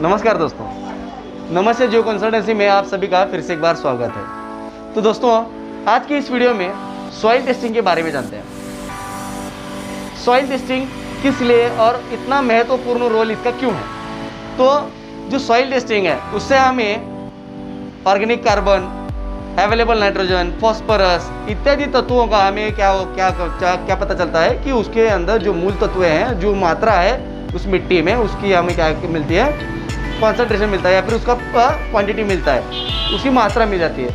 नमस्कार दोस्तों, नमस्ते जियो कंसल्टेंसी में आप सभी का फिर से एक बार स्वागत है। तो दोस्तों, आज की इस वीडियो में सॉइल टेस्टिंग के बारे में जानते हैं। सॉइल टेस्टिंग किस लिए और इतना महत्वपूर्ण रोल इसका क्यों है। तो जो सॉइल टेस्टिंग है उससे हमें organic carbon, available nitrogen, phosphorus इत्यादि तत्वों का हमें क्या पता चलता है कि उसके अंदर जो मूल तत्व हैं, जो मात्रा है उस मिट्टी में, उसकी हमें क्या मिलती है, कॉन्सेंट्रेशन मिलता है या फिर उसका क्वांटिटी मिलता है, उसकी मात्रा मिल जाती है।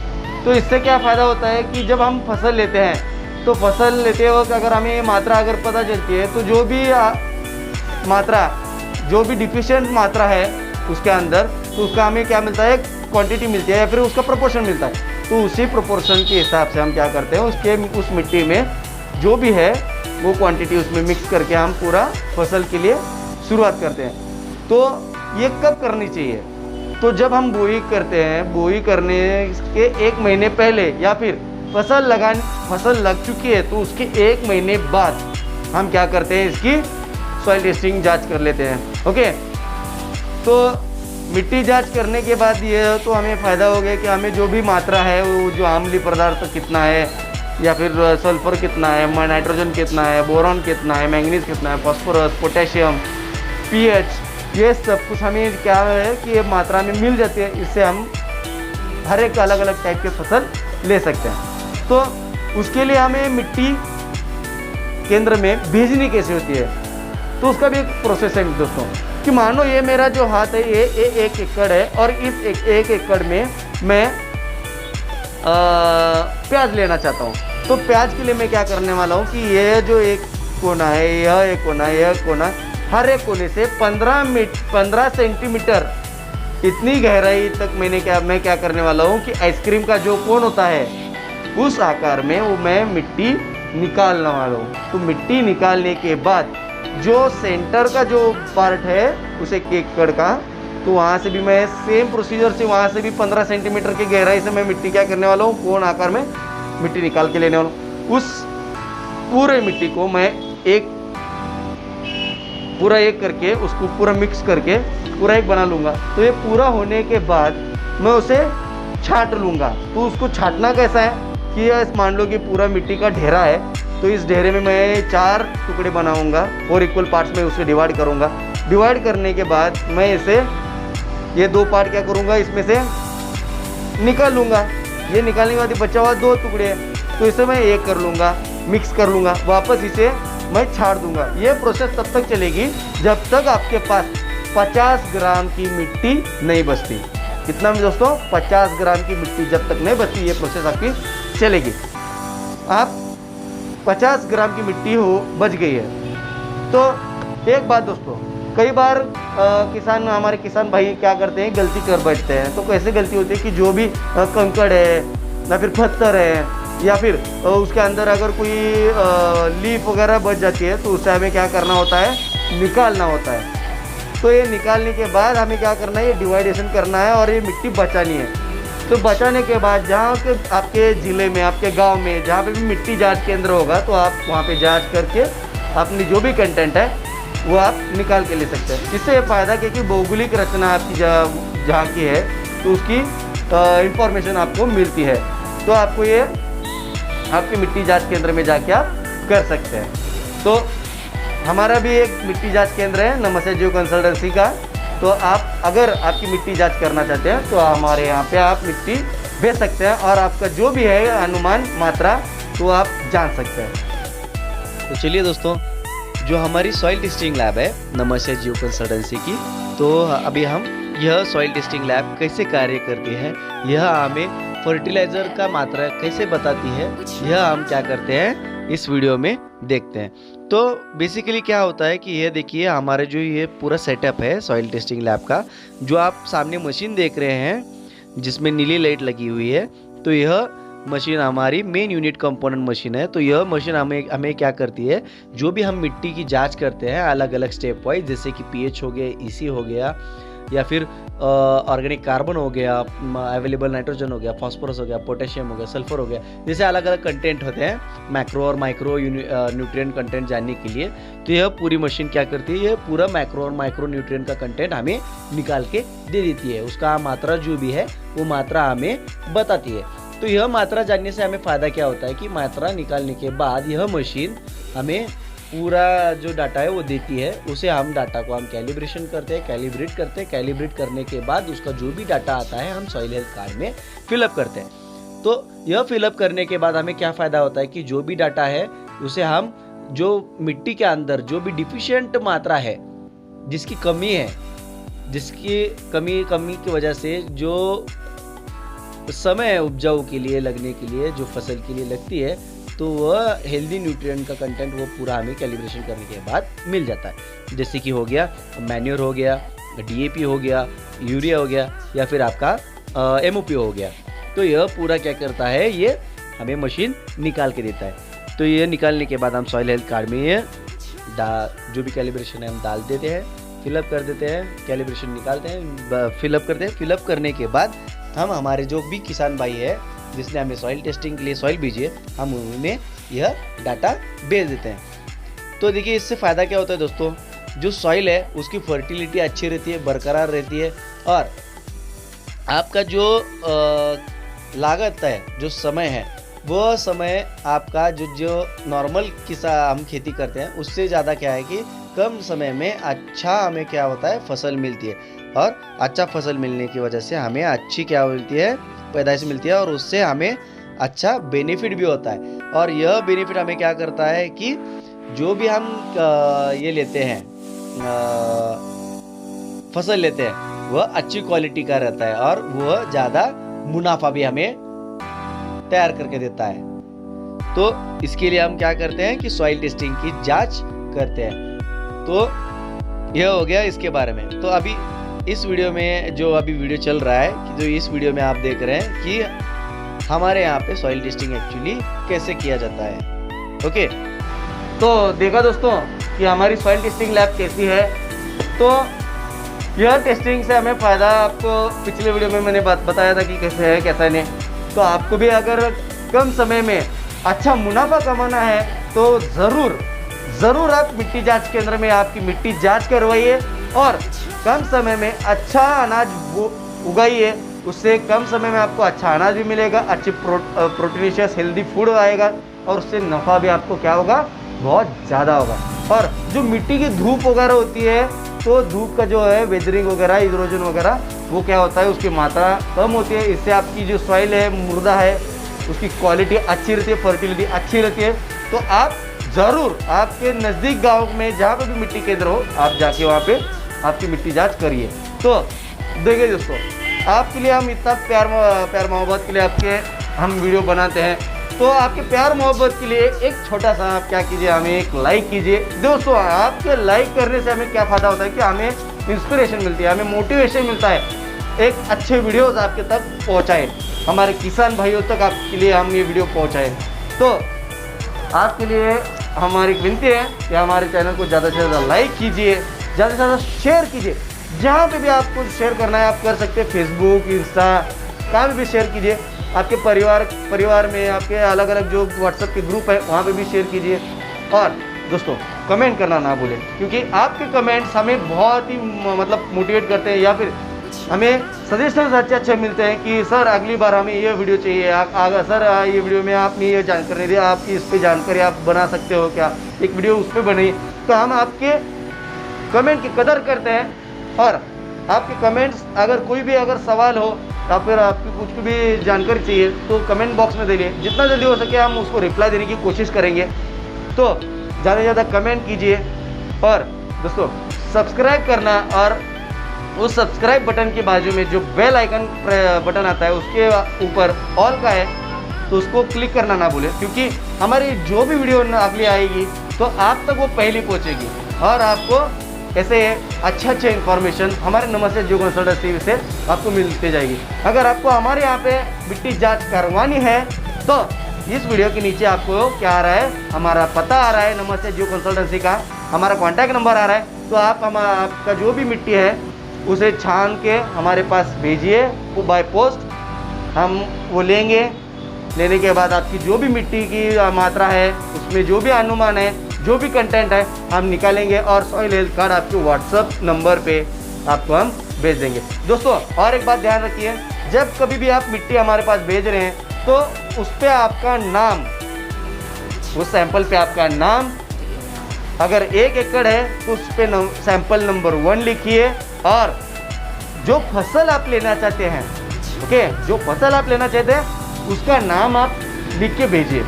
तो इससे क्या फ़ायदा होता है कि जब हम फसल लेते हैं तो फसल लेते वक्त अगर हमें ये मात्रा अगर पता चलती है तो जो भी डिफिशिएंट मात्रा है उसके अंदर, तो उसका हमें क्या मिलता है, क्वांटिटी मिलती है या फिर उसका प्रोपोर्शन मिलता है। तो उसी प्रोपोर्शन के हिसाब से हम क्या करते हैं, उस मिट्टी में जो भी है वो क्वांटिटी उसमें मिक्स करके हम पूरा फसल के लिए शुरुआत करते हैं। तो ये कब करनी चाहिए, तो जब हम बोई करते हैं, बोई करने के 1 महीने पहले या फिर फसल लग चुकी है तो उसके 1 महीने बाद हम क्या करते हैं, इसकी सॉइल टेस्टिंग जांच कर लेते हैं। ओके, तो मिट्टी जांच करने के बाद ये तो हमें फ़ायदा हो गया कि हमें जो भी मात्रा है, वो जो अम्लीय पदार्थ कितना है या फिर सल्फर कितना है, नाइट्रोजन कितना है, बोरॉन कितना है, मैंगनीज कितना है, फास्फोरस, पोटेशियम, पीएच, ये सब कुछ हमें क्या है कि ये मात्रा में मिल जाती है। इससे हम हर एक अलग अलग टाइप के फसल ले सकते हैं। तो उसके लिए हमें मिट्टी केंद्र में भेजनी कैसे होती है, तो उसका भी एक प्रोसेस है दोस्तों। कि मानो ये मेरा जो हाथ है ये 1 एकड़ है और इस 1 एकड़ में मैं प्याज लेना चाहता हूँ। तो प्याज के लिए मैं क्या करने वाला हूँ कि ये जो एक कोना है, यह कोना, हर एक कोने से 15 सेंटीमीटर इतनी गहराई तक मैं क्या करने वाला हूँ कि आइसक्रीम का जो कोन होता है उस आकार में वो मैं मिट्टी निकालने वाला हूँ। तो मिट्टी निकालने के बाद जो सेंटर का जो पार्ट है उस 1 एकड़ का, तो वहाँ से भी मैं सेम प्रोसीजर से वहाँ से भी 15 सेंटीमीटर की गहराई से मैं मिट्टी क्या करने वाला हूँ, कोन आकार में मिट्टी निकाल के लेने वाला हूँ। उस पूरे मिट्टी को मैं एक करके उसको पूरा मिक्स करके पूरा एक बना लूँगा। तो ये पूरा होने के बाद मैं उसे छांट लूँगा। तो उसको छांटना कैसा है कि मान लो कि पूरा मिट्टी का ढेरा है, तो इस ढेरे में मैं 4 टुकड़े बनाऊँगा और इक्वल पार्ट्स में उसे डिवाइड करूँगा। डिवाइड करने के बाद मैं ये 2 पार्ट क्या करूँगा, इसमें से निकाल लूँगा। ये निकालने के बाद बचा हुआ 2 टुकड़े हैं, तो इसे मैं 1 कर लूँगा, मिक्स कर लूँगा, वापस इसे मैं छाड़ दूंगा। ये प्रोसेस तब तक चलेगी जब तक आपके पास 50 ग्राम की मिट्टी नहीं बचती। कितना में दोस्तों, 50 ग्राम की मिट्टी जब तक नहीं बचती ये प्रोसेस आपकी चलेगी। आप 50 ग्राम की मिट्टी बच गई है। तो एक बात दोस्तों, कई बार हमारे किसान भाई क्या करते हैं, गलती कर बैठते हैं। तो कैसे गलती होती है कि जो भी कंकड़ है या फिर पत्थर है या फिर उसके अंदर अगर कोई लीफ वगैरह बच जाती है तो उससे हमें क्या करना होता है, निकालना होता है। तो ये निकालने के बाद हमें क्या करना है, ये डिवाइडेशन करना है और ये मिट्टी बचानी है। तो बचाने के बाद जहाँ के आपके ज़िले में, आपके गांव में जहाँ पे भी मिट्टी जांच केंद्र होगा, तो आप वहाँ पे जांच करके अपनी जो भी कंटेंट है वो आप निकाल के ले सकते हैं। इससे ये फ़ायदा क्योंकि भौगोलिक रचना आपकी जहाँ की है तो उसकी इंफॉर्मेशन आपको मिलती है। तो आपको ये आपके मिट्टी जांच केंद्र में जाके आप कर सकते हैं। तो हमारा भी एक मिट्टी जांच केंद्र है नमस्ते जियो कंसल्टेंसी का। तो आप अगर आपकी मिट्टी जांच करना चाहते हैं तो हमारे यहाँ पे आप मिट्टी भेज सकते हैं और आपका जो भी है अनुमान मात्रा तो आप जान सकते हैं। तो चलिए दोस्तों, जो हमारी सॉइल टेस्टिंग लैब है नमस्ते जियो कंसल्टेंसी की, तो अभी हम यह सॉइल टेस्टिंग लैब कैसे कार्य करती है, यह हमें फर्टिलाइज़र का मात्रा कैसे बताती है, यह हम क्या करते हैं इस वीडियो में देखते हैं। तो बेसिकली क्या होता है कि ये देखिए हमारे जो ये पूरा सेटअप है सॉइल टेस्टिंग लैब का, जो आप सामने मशीन देख रहे हैं जिसमें नीली लाइट लगी हुई है, तो यह मशीन हमारी मेन यूनिट कंपोनेंट मशीन है। तो यह मशीन हमें क्या करती है, जो भी हम मिट्टी की जांच करते हैं अलग अलग स्टेप वाइज, जैसे कि पीएच हो गया, ईसी हो गया या फिर ऑर्गेनिक कार्बन हो गया, अवेलेबल नाइट्रोजन हो गया, फास्फोरस हो गया, पोटेशियम हो गया, सल्फर हो गया, जैसे अलग अलग कंटेंट होते हैं मैक्रो और माइक्रो न्यूट्रिएंट कंटेंट जानने के लिए। तो यह पूरी मशीन क्या करती है, यह पूरा मैक्रो और माइक्रो न्यूट्रिएंट का कंटेंट हमें निकाल के दे देती है। उसका मात्रा जो भी है वो मात्रा हमें बताती है। तो यह मात्रा जानने से हमें फ़ायदा क्या होता है कि मात्रा निकालने के बाद यह मशीन हमें पूरा जो डाटा है वो देती है। उसे हम डाटा को हम कैलिब्रेशन करते हैं, कैलिब्रेट करते हैं। कैलिब्रेट करने के बाद उसका जो भी डाटा आता है हम सॉइल हेल्थ कार्ड में फिलअप करते हैं। तो यह फिलअप करने के बाद हमें क्या फ़ायदा होता है कि जो भी डाटा है उसे हम जो मिट्टी के अंदर जो भी डिफिशिएंट मात्रा है, जिसकी कमी है, जिसकी कमी की वजह से जो समय उपजाऊ के लिए लगने के लिए जो फसल के लिए लगती है, तो वह हेल्दी न्यूट्रिएंट का कंटेंट वो पूरा हमें कैलिब्रेशन करने के बाद मिल जाता है। जैसे कि हो गया मैन्योर हो गया, DAP हो गया, यूरिया हो गया, या फिर आपका MOP हो गया। तो यह पूरा क्या करता है, ये हमें मशीन निकाल के देता है। तो ये निकालने के बाद हम सॉइल हेल्थ कार्ड में ये जो भी कैलिब्रेशन है हम डाल देते हैं, फिलअप कर देते हैं, कैलिब्रेशन निकालते हैं, फिलअप करते हैं। फिलअप करने के बाद हम हमारे जो भी किसान भाई है जिसने हमें सॉइल टेस्टिंग के लिए सॉइल भेजी है, हम उन्हें यह डाटा भेज देते हैं। तो देखिए इससे फ़ायदा क्या होता है दोस्तों, जो सॉइल है उसकी फर्टिलिटी अच्छी रहती है, बरकरार रहती है, और आपका जो लागत है, जो समय है, वो समय आपका जो नॉर्मल हम खेती करते हैं उससे ज़्यादा क्या है कि कम समय में अच्छा हमें क्या होता है, फसल मिलती है। और अच्छा फसल मिलने की वजह से हमें अच्छी क्या मिलती है, पैदाइश मिलती है, और उससे हमें अच्छा बेनिफिट भी होता है। और यह बेनिफिट हमें क्या करता है कि जो भी हम ये लेते हैं, फसल लेते हैं, वह अच्छी क्वालिटी का रहता है और वह ज़्यादा मुनाफा भी हमें तैयार करके देता है। तो इसके लिए हम क्या करते हैं कि सॉइल टेस्टिंग की जांच करते हैं। तो यह हो गया इसके बारे में। तो अभी इस वीडियो में जो अभी वीडियो चल रहा है, कि जो इस वीडियो में आप देख रहे हैं कि हमारे यहाँ पे सॉइल टेस्टिंग एक्चुअली कैसे किया जाता है। ओके, तो देखा दोस्तों कि हमारी सॉइल टेस्टिंग लैब कैसी है। तो यह टेस्टिंग से हमें फ़ायदा आपको पिछले वीडियो में मैंने बताया था कि कैसे है कैसा नहीं। तो आपको भी अगर कम समय में अच्छा मुनाफा कमाना है तो ज़रूर आप मिट्टी जांच केंद्र में आपकी मिट्टी जांच करवाइए और कम समय में अच्छा अनाज उगाइए। उससे कम समय में आपको अच्छा अनाज भी मिलेगा, अच्छी प्रोटीनिशियस हेल्दी फूड आएगा, और उससे नफ़ा भी आपको क्या होगा, बहुत ज़्यादा होगा। और जो मिट्टी की धूप वगैरह होती है, तो धूप का जो है वेदरिंग वगैरह, हाइड्रोजन वगैरह, वो क्या होता है, उसकी मात्रा कम होती है। इससे आपकी जो सॉइल है, मृदा है, उसकी क्वालिटी अच्छी रहती है, फर्टिलिटी अच्छी रहती है। तो आप ज़रूर आपके नज़दीक गांव में जहाँ पे भी मिट्टी केंद्र हो, आप जाके वहाँ पे आपकी मिट्टी जांच करिए। तो देखिए दोस्तों, आपके लिए हम इतना प्यार मोहब्बत के लिए आपके हम वीडियो बनाते हैं। तो आपके प्यार मोहब्बत के लिए एक छोटा सा आप क्या कीजिए, हमें एक लाइक कीजिए। दोस्तों, आपके लाइक करने से हमें क्या फ़ायदा होता है कि हमें इंस्पिरेशन मिलती है, हमें मोटिवेशन मिलता है, एक अच्छे वीडियोज़ आपके तक पहुँचाएँ, हमारे किसान भाइयों तक आपके लिए हम ये वीडियो पहुँचाएँ। तो आपके लिए हमारी विनती है कि हमारे चैनल को ज़्यादा से ज़्यादा लाइक कीजिए, ज़्यादा से ज़्यादा शेयर कीजिए। जहाँ पे भी आपको शेयर करना है आप कर सकते हैं, फेसबुक, इंस्टा, कहाँ भी शेयर कीजिए। आपके परिवार में आपके अलग अलग जो व्हाट्सएप के ग्रुप है वहाँ पे भी शेयर कीजिए। और दोस्तों, कमेंट करना ना भूलें, क्योंकि आपके कमेंट्स हमें बहुत ही मतलब मोटिवेट करते हैं, या फिर हमें सजेशंस अच्छे मिलते हैं कि सर अगली बार हमें ये वीडियो चाहिए, सर ये वीडियो में आपने ये जानकारी दी, आपकी इस पर जानकारी आप बना सकते हो क्या, एक वीडियो उस पर बनाइए। तो हम आपके कमेंट की कदर करते हैं, और आपके कमेंट्स अगर कोई भी अगर सवाल हो या फिर आपकी कुछ भी जानकारी चाहिए तो कमेंट बॉक्स में दीजिए। जितना जल्दी हो सके हम उसको रिप्लाई देने की कोशिश करेंगे। तो ज़्यादा से ज़्यादा कमेंट कीजिए, और दोस्तों सब्सक्राइब करना, और उस सब्सक्राइब बटन के बाजू में जो बेल आइकन बटन आता है उसके ऊपर ऑल का है, तो उसको क्लिक करना ना भूलें, क्योंकि हमारी जो भी वीडियो अगली आएगी तो आप तक वो पहली पहुंचेगी, और आपको ऐसे अच्छे इन्फॉर्मेशन हमारे नमस्ते जियो कंसल्टेंसी से आपको मिलती जाएगी। अगर आपको हमारे यहाँ पे मिट्टी जांच करवानी है तो इस वीडियो के नीचे आपको क्या आ रहा है, हमारा पता आ रहा है, नमस्ते जियो कंसल्टेंसी का हमारा कॉन्टैक्ट नंबर आ रहा है। तो आप आपका जो भी मिट्टी है उसे छान के हमारे पास भेजिए वो बाय पोस्ट, हम वो लेंगे। लेने के बाद आपकी जो भी मिट्टी की मात्रा है, उसमें जो भी अनुमान है, जो भी कंटेंट है, हम निकालेंगे और सॉइल हेल्थ कार्ड आपके व्हाट्सअप नंबर पे आपको हम भेज देंगे। दोस्तों और एक बात ध्यान रखिए, जब कभी भी आप मिट्टी हमारे पास भेज रहे हैं तो उस पर आपका नाम, उस सैंपल पे आपका नाम, अगर 1 एकड़ है तो उस पर सैंपल नंबर 1 लिखिए और जो फसल आप लेना चाहते हैं, ओके, जो फसल आप लेना चाहते हैं उसका नाम आप लिख के भेजिए।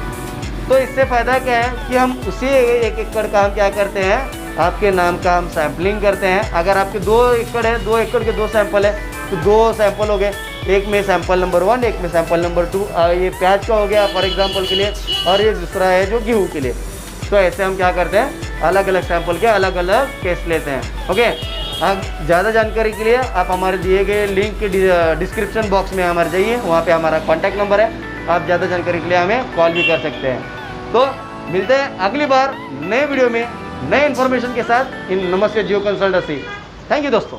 तो इससे फ़ायदा क्या है कि हम उसी 1 एकड़ का हम क्या करते हैं, आपके नाम का हम सैम्पलिंग करते हैं। अगर आपके 2 एकड़ है, 2 एकड़ के 2 सैंपल है तो 2 सैंपल हो गए, एक में सैंपल नंबर 1, एक में सैंपल नंबर 2। ये प्याज का हो गया फॉर एग्जांपल के लिए, और ये दूसरा है जो गेहूँ के लिए। तो ऐसे हम क्या करते हैं, अलग अलग सैंपल के अलग अलग केस लेते हैं। ओके, आप ज़्यादा जानकारी के लिए आप हमारे दिए गए लिंक के डिस्क्रिप्शन बॉक्स में हमारे जाइए, वहाँ पे हमारा कॉन्टैक्ट नंबर है, आप ज़्यादा जानकारी के लिए हमें कॉल भी कर सकते हैं। तो मिलते हैं अगली बार नए वीडियो में नए इन्फॉर्मेशन के साथ इन नमस्ते जियो कंसल्टेंसी। थैंक यू दोस्तों।